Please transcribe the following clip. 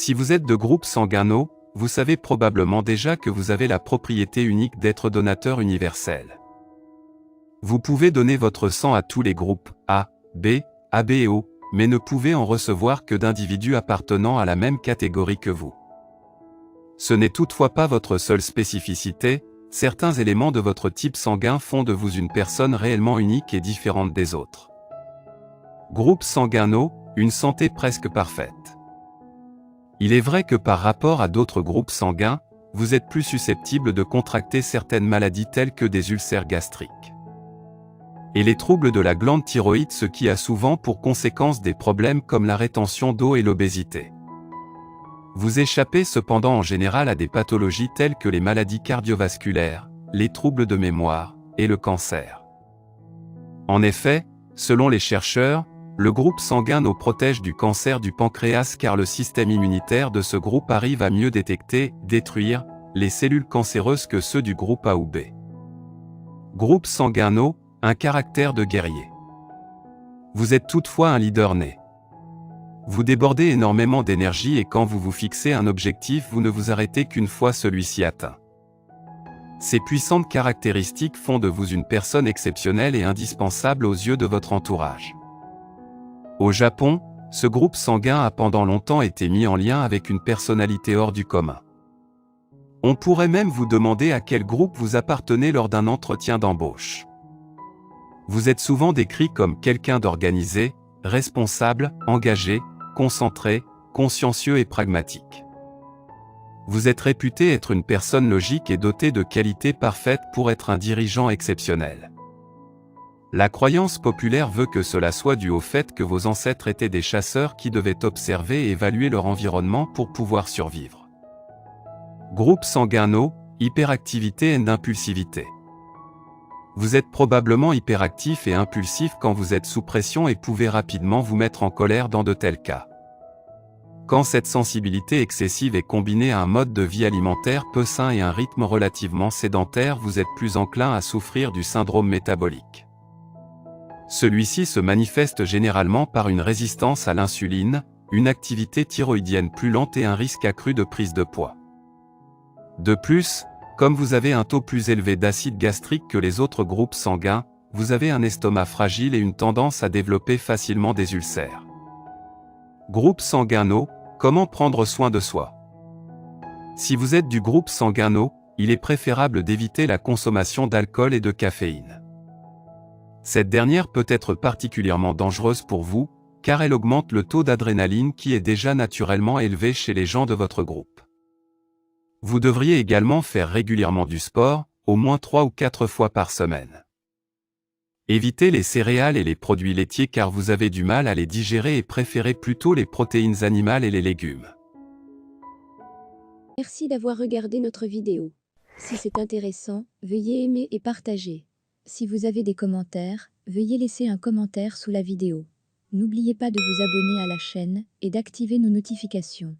Si vous êtes de groupe sanguin O, vous savez probablement déjà que vous avez la propriété unique d'être donateur universel. Vous pouvez donner votre sang à tous les groupes A, B, AB et O, mais ne pouvez en recevoir que d'individus appartenant à la même catégorie que vous. Ce n'est toutefois pas votre seule spécificité, certains éléments de votre type sanguin font de vous une personne réellement unique et différente des autres. Groupe sanguin O, une santé presque parfaite. Il est vrai que par rapport à d'autres groupes sanguins, vous êtes plus susceptible de contracter certaines maladies telles que des ulcères gastriques et les troubles de la glande thyroïde, ce qui a souvent pour conséquence des problèmes comme la rétention d'eau et l'obésité. Vous échappez cependant en général à des pathologies telles que les maladies cardiovasculaires, les troubles de mémoire et le cancer. En effet, selon les chercheurs, le groupe sanguin O protège du cancer du pancréas car le système immunitaire de ce groupe arrive à mieux détecter, détruire, les cellules cancéreuses que ceux du groupe A ou B. Groupe sanguin O, un caractère de guerrier. Vous êtes toutefois un leader né. Vous débordez énormément d'énergie et quand vous vous fixez un objectif, vous ne vous arrêtez qu'une fois celui-ci atteint. Ces puissantes caractéristiques font de vous une personne exceptionnelle et indispensable aux yeux de votre entourage. Au Japon, ce groupe sanguin a pendant longtemps été mis en lien avec une personnalité hors du commun. On pourrait même vous demander à quel groupe vous appartenez lors d'un entretien d'embauche. Vous êtes souvent décrit comme quelqu'un d'organisé, responsable, engagé, concentré, consciencieux et pragmatique. Vous êtes réputé être une personne logique et dotée de qualités parfaites pour être un dirigeant exceptionnel. La croyance populaire veut que cela soit dû au fait que vos ancêtres étaient des chasseurs qui devaient observer et évaluer leur environnement pour pouvoir survivre. Groupe sanguin O, hyperactivité et impulsivité. Vous êtes probablement hyperactif et impulsif quand vous êtes sous pression et pouvez rapidement vous mettre en colère dans de tels cas. Quand cette sensibilité excessive est combinée à un mode de vie alimentaire peu sain et un rythme relativement sédentaire, vous êtes plus enclin à souffrir du syndrome métabolique. Celui-ci se manifeste généralement par une résistance à l'insuline, une activité thyroïdienne plus lente et un risque accru de prise de poids. De plus, comme vous avez un taux plus élevé d'acide gastrique que les autres groupes sanguins, vous avez un estomac fragile et une tendance à développer facilement des ulcères. Groupe sanguin O, comment prendre soin de soi? Si vous êtes du groupe sanguin O, il est préférable d'éviter la consommation d'alcool et de caféine. Cette dernière peut être particulièrement dangereuse pour vous, car elle augmente le taux d'adrénaline qui est déjà naturellement élevé chez les gens de votre groupe. Vous devriez également faire régulièrement du sport, au moins 3 ou 4 fois par semaine. Évitez les céréales et les produits laitiers car vous avez du mal à les digérer et préférez plutôt les protéines animales et les légumes. Merci d'avoir regardé notre vidéo. Si c'est intéressant, veuillez aimer et partager. Si vous avez des commentaires, veuillez laisser un commentaire sous la vidéo. N'oubliez pas de vous abonner à la chaîne et d'activer nos notifications.